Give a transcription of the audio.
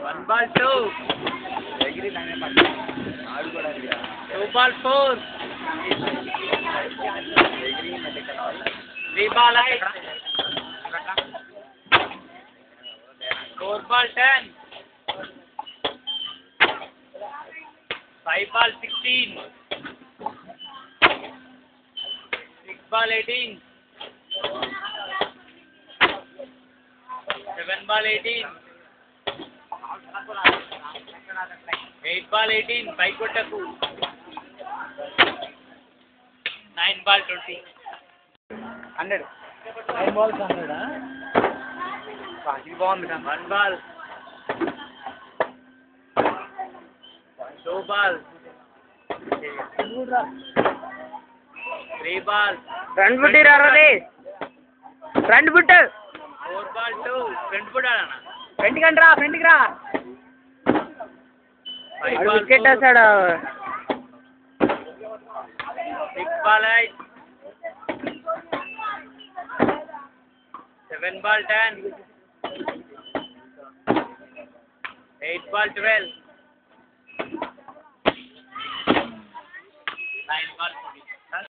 1 ball 2. 2 ball 4. 3 ball 8. 4 ball 10. 5 ball 16. 6 ball 18. 7 ball 18. 8 ball 18. Paikottaku. 9 ball 20. 100. 9 balls 100. ఇది బాగుంది. 1 ball. 2 balls. 3 balls. Front foot ఇరారే. Front foot. 4 ball 2. Front foot ఆడనా? Front కంట్రా, front కి రా. 5 ball wicket 4. వేసాడు. 6 ball 8. 7 ball 10. 8 ball 12. 9 ball 14.